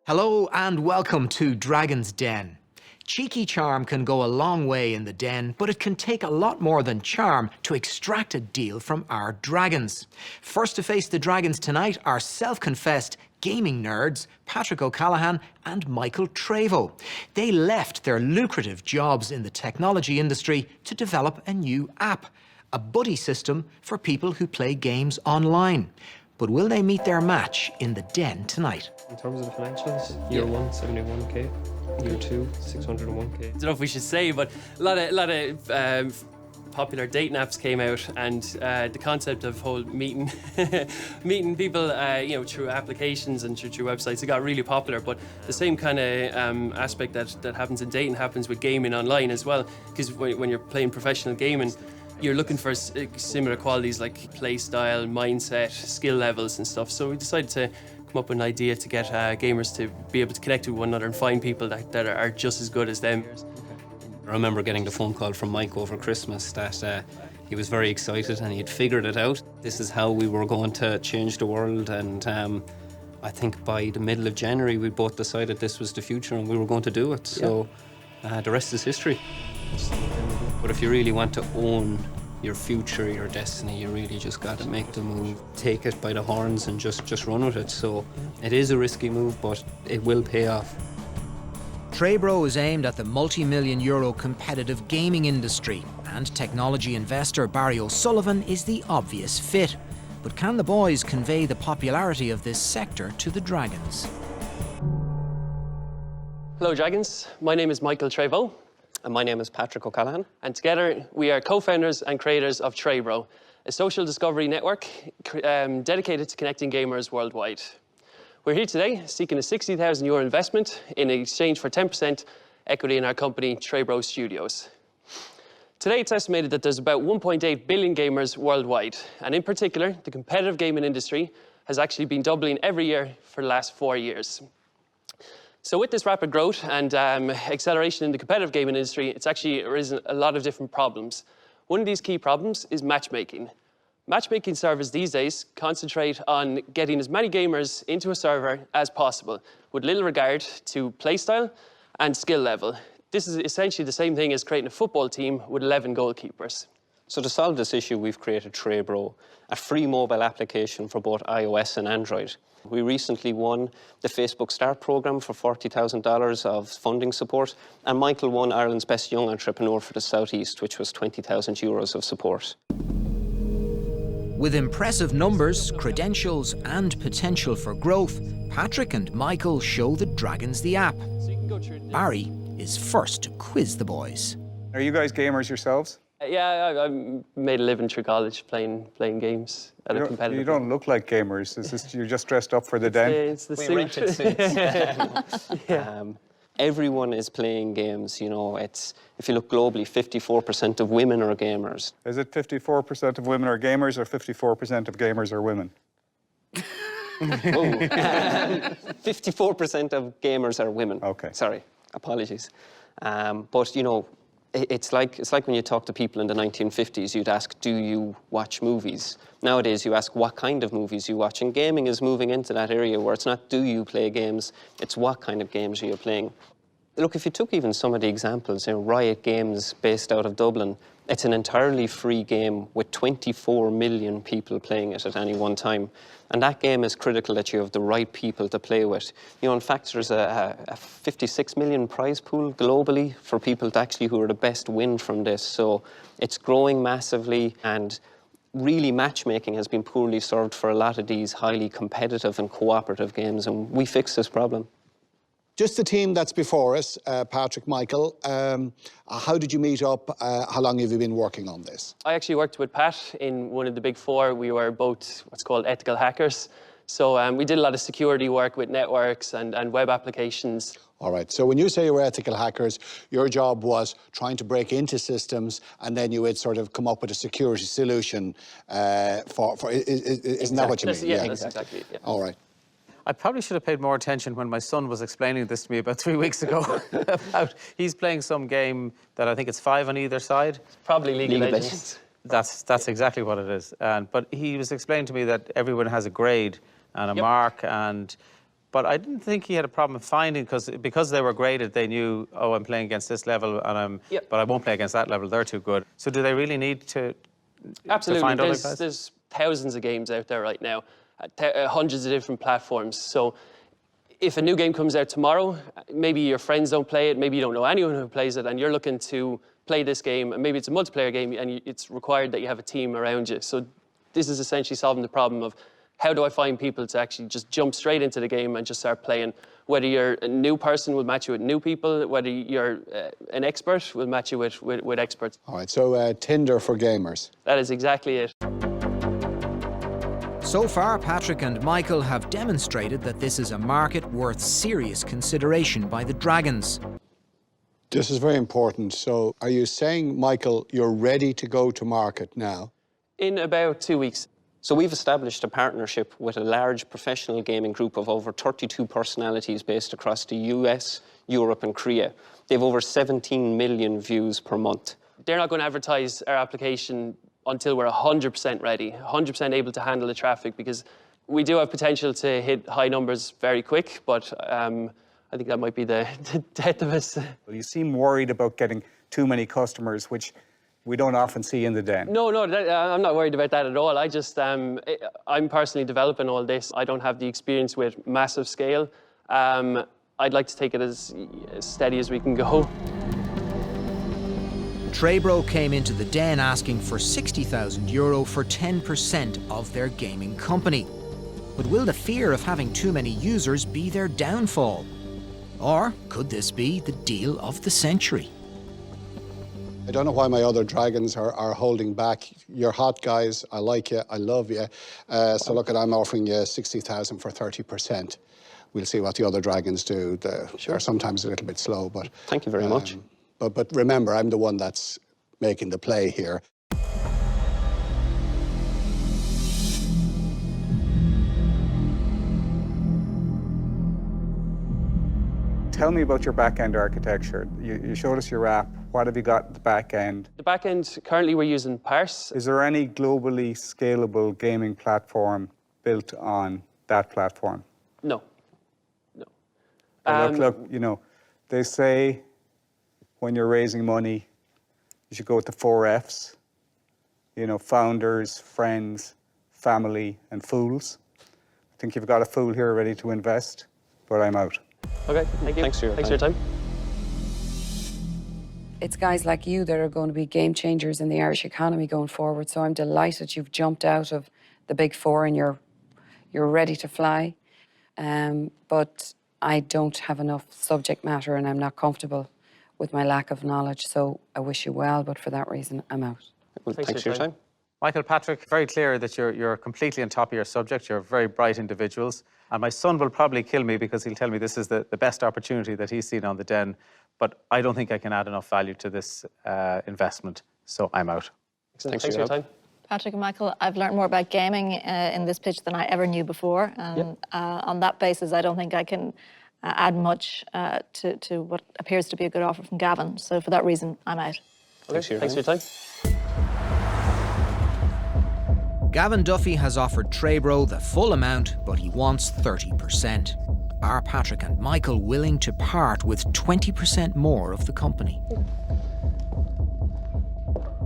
Hello and welcome to Dragon's Den. Cheeky charm can go a long way in the den, but it can take a lot more than charm to extract a deal from our dragons. First to face the dragons tonight are self-confessed gaming nerds Patrick O'Callaghan and Michael TreyBro. They left their lucrative jobs in the technology industry to develop a new app, a buddy system for people who play games online. But will they meet their match in the den tonight? In terms of the financials, year one, 71k. Year two, 601k. I don't know if we should say, but a lot of popular dating apps came out, and the concept of whole meeting people, through applications and through websites, it got really popular. But the same kind of aspect that happens in dating happens with gaming online as well. Because when you're playing professional gaming, you're looking for similar qualities like play style, mindset, skill levels and stuff. So we decided to come up with an idea to get gamers to be able to connect with one another and find people that are just as good as them. I remember getting the phone call from Mike over Christmas that he was very excited and he had figured it out. This is how we were going to change the world, and I think by the middle of January we both decided this was the future and we were going to do it. So the rest is history. But if you really want to own your future, your destiny, you really just got to make the move, take it by the horns and just run with it. So it is a risky move, but it will pay off. TreyBro is aimed at the multi-million euro competitive gaming industry, and technology investor Barry O'Sullivan is the obvious fit. But can the boys convey the popularity of this sector to the Dragons? Hello, Dragons. My name is Michael TreyBro. And my name is Patrick O'Callaghan. And together, we are co-founders and creators of TreyBro, a social discovery network dedicated to connecting gamers worldwide. We're here today seeking a €60,000 investment in exchange for 10% equity in our company, TreyBro Studios. Today, it's estimated that there's about 1.8 billion gamers worldwide. And in particular, the competitive gaming industry has actually been doubling every year for the last 4 years. So with this rapid growth and acceleration in the competitive gaming industry, it's actually arisen a lot of different problems. One of these key problems is matchmaking. Matchmaking servers these days concentrate on getting as many gamers into a server as possible, with little regard to playstyle and skill level. This is essentially the same thing as creating a football team with 11 goalkeepers. So to solve this issue, we've created TreyBro, a free mobile application for both iOS and Android. We recently won the Facebook Start programme for $40,000 of funding support, and Michael won Ireland's Best Young Entrepreneur for the South East, which was €20,000 of support. With impressive numbers, credentials and potential for growth, Patrick and Michael show the Dragons the app. Barry is first to quiz the boys. Are you guys gamers yourselves? Yeah, I made a living through college playing games at a competitive. You don't look like gamers. You're just dressed up for the den? It's the We rented suits. Everyone is playing games, you know. If you look globally, 54% of women are gamers. Is it 54% of women are gamers or 54% of gamers are women? 54% of gamers are women. Okay. Sorry, apologies. But, you know, it's like when you talk to people in the 1950s, you'd ask, do you watch movies? Nowadays, you ask what kind of movies you watch, and gaming is moving into that area where it's not do you play games, it's what kind of games are you playing. Look, if you took even some of the examples, Riot Games based out of Dublin, it's an entirely free game with 24 million people playing it at any one time. And that game is critical that you have the right people to play with. You know, in fact, there's a 56 million prize pool globally for people who are the best win from this. So it's growing massively, and really matchmaking has been poorly served for a lot of these highly competitive and cooperative games, and we fix this problem. Just the team that's before us, Patrick, Michael, how did you meet up? How long have you been working on this? I actually worked with Pat in one of the big four. We were both what's called ethical hackers. So we did a lot of security work with networks and web applications. All right, so when you say you were ethical hackers, your job was trying to break into systems, and then you would sort of come up with a security solution isn't that what you mean? Yeah, that's exactly it. Yeah. All right. I probably should have paid more attention when my son was explaining this to me about 3 weeks ago. He's playing some game that I think it's 5 on either side. Probably League of Legends. That's exactly what it is. But he was explaining to me that everyone has a grade and a mark, But I didn't think he had a problem finding, because they were graded, they knew, oh, I'm playing against this level, and but I won't play against that level. They're too good. So do they really need to Absolutely. find other guys? There's thousands of games out there right now, hundreds of different platforms. So if a new game comes out tomorrow, maybe your friends don't play it, maybe you don't know anyone who plays it, and you're looking to play this game, and maybe it's a multiplayer game, and it's required that you have a team around you. So this is essentially solving the problem of how do I find people to actually just jump straight into the game and just start playing? Whether you're a new person, we'll match you with new people. Whether you're an expert, we'll match you with experts. All right, so Tinder for gamers. That is exactly it. So far, Patrick and Michael have demonstrated that this is a market worth serious consideration by the Dragons. This is very important. So are you saying, Michael, you're ready to go to market now? In about 2 weeks. So we've established a partnership with a large professional gaming group of over 32 personalities based across the US, Europe and Korea. They have over 17 million views per month. They're not going to advertise our application until we're 100% ready, 100% able to handle the traffic, because we do have potential to hit high numbers very quick, but I think that might be the death of us. You seem worried about getting too many customers, which we don't often see in the den. No, I'm not worried about that at all. I just, I'm personally developing all this. I don't have the experience with massive scale. I'd like to take it as steady as we can go. TreyBro came into the den asking for €60,000 for 10% of their gaming company. But will the fear of having too many users be their downfall? Or could this be the deal of the century? I don't know why my other Dragons are holding back. You're hot, guys. I like you. I love you. So look, I'm offering you 60,000 for 30%. We'll see what the other Dragons do. They're sometimes a little bit slow, but... Thank you very much. But remember, I'm the one that's making the play here. Tell me about your back-end architecture. You showed us your app. What have you got at the back end? The back end, currently we're using Parse. Is there any globally scalable gaming platform built on that platform? No. Well, look, you know, they say when you're raising money, you should go with the 4 Fs. You know, founders, friends, family, and fools. I think you've got a fool here ready to invest, but I'm out. Okay, thank you. Thanks for your time. It's guys like you that are going to be game changers in the Irish economy going forward. So I'm delighted you've jumped out of the big four and you're ready to fly. But I don't have enough subject matter and I'm not comfortable with my lack of knowledge. So I wish you well, but for that reason, I'm out. Well, thanks for your time. Michael, Patrick, very clear that you're completely on top of your subject. You're very bright individuals. And my son will probably kill me because he'll tell me this is the best opportunity that he's seen on the den. But I don't think I can add enough value to this investment. So I'm out. Thanks for your time. Patrick and Michael, I've learned more about gaming in this pitch than I ever knew before. And on that basis, I don't think I can add much to what appears to be a good offer from Gavin. So for that reason, I'm out. Okay, thanks for your time. Gavin Duffy has offered TreyBro the full amount, but he wants 30%. Are Patrick and Michael willing to part with 20% more of the company?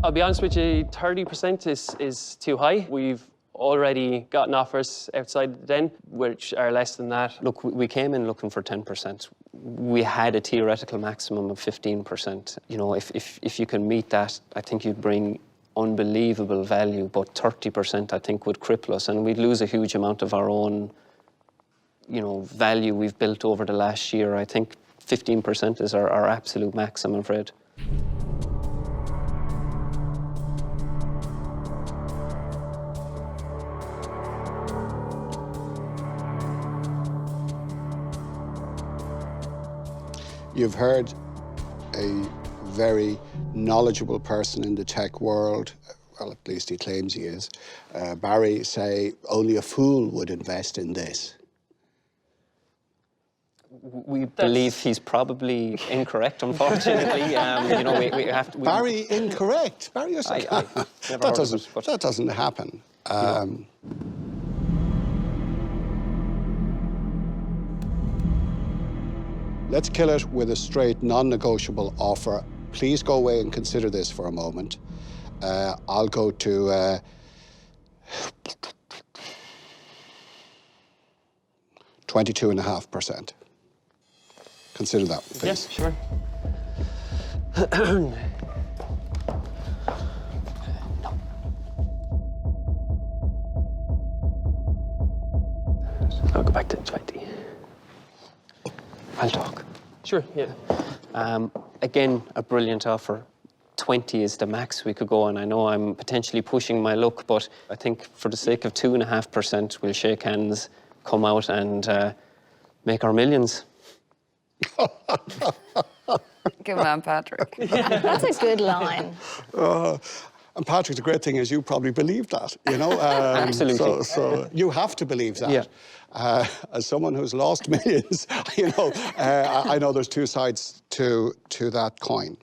I'll be honest with you, 30% is too high. We've already gotten offers outside the den, which are less than that. Look, we came in looking for 10%. We had a theoretical maximum of 15%. You know, if you can meet that, I think you'd bring unbelievable value, but 30% I think would cripple us and we'd lose a huge amount of our own, you know, value we've built over the last year. I think 15% is our absolute max, I'm afraid. You've heard a very knowledgeable person in the tech world, well, at least he claims he is, Barry, say only a fool would invest in this. We believe he's probably incorrect, unfortunately. You know, we have to... Barry, incorrect? Barry, you're I never that heard of it, but... That doesn't happen. Let's kill it with a straight, non-negotiable offer. Please go away and consider this for a moment. I'll go to 22.5%. Consider that, please. Yes, sure. I'll go back to 20. I'll talk. Sure, yeah. Again, a brilliant offer. 20 is the max we could go on. I know I'm potentially pushing my luck, but I think for the sake of 2.5%, we'll shake hands, come out and make our millions. Good man, Patrick. That's a good line. And Patrick, the great thing is you probably believe that, you know? Absolutely. So you have to believe that. Yeah. As someone who's lost millions, you know, I know there's two sides to that coin.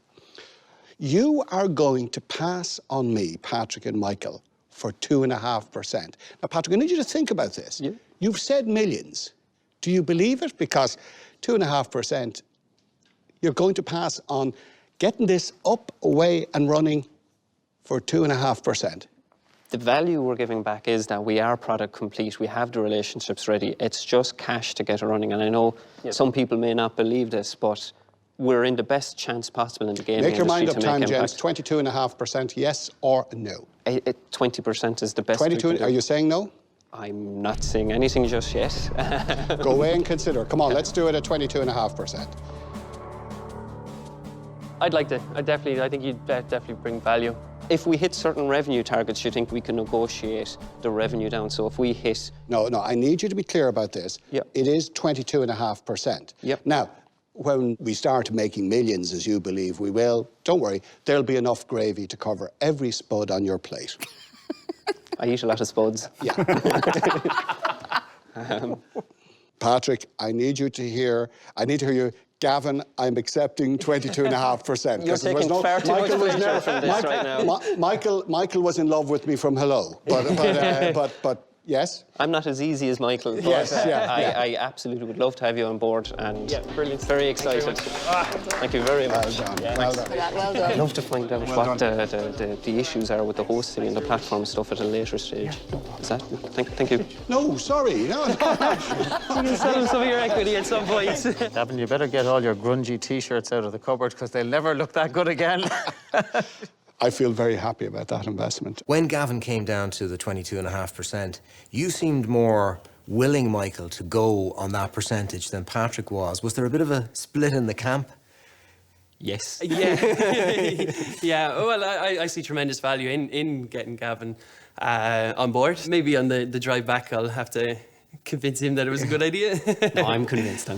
You are going to pass on me, Patrick and Michael, for 2.5%. Now, Patrick, I need you to think about this. Yeah. You've said millions. Do you believe it? Because 2.5%, you're going to pass on getting this up, away and running for 2.5%. The value we're giving back is that we are product complete. We have the relationships ready. It's just cash to get it running. And I know some people may not believe this, but we're in the best chance possible in the gaming Make your mind up, industry to time, make gents. impact. 22.5%, yes or no? 20% is the best. 22, are you saying no? I'm not saying anything just yet. Go away and consider. Come on, let's do it at 22.5%. I'd like to. I think you'd definitely bring value. If we hit certain revenue targets, you think we can negotiate the revenue down? So if we hit... No, I need you to be clear about this. Yep. It is 22.5%. Yep. Now, when we start making millions, as you believe we will, don't worry, there'll be enough gravy to cover every spud on your plate. I eat a lot of spuds. Yeah. Patrick, I need to hear you. Gavin, I'm accepting 22.5%. You're taking far too much pleasure from this right now. Michael was in love with me from hello, but yes? I'm not as easy as Michael, but Yes, yeah. I absolutely would love to have you on board, and Yeah, brilliant. very excited. Thank you very much. Well done. Yeah. Well done. Well I'd done. love to find out what the issues are with the hosting and the platform stuff at a later stage. Is that? Thank you. No, sorry. No. You can sell some of your equity at some point. Gavin, you better get all your grungy T-shirts out of the cupboard because they'll never look that good again. I feel very happy about that investment. When Gavin came down to the 22.5%, you seemed more willing, Michael, to go on that percentage than Patrick was. Was there a bit of a split in the camp? Yes. Yeah, yeah. Well, I see tremendous value in getting Gavin on board. Maybe on the drive back, I'll have to convince him that it was a good idea. No, I'm convinced.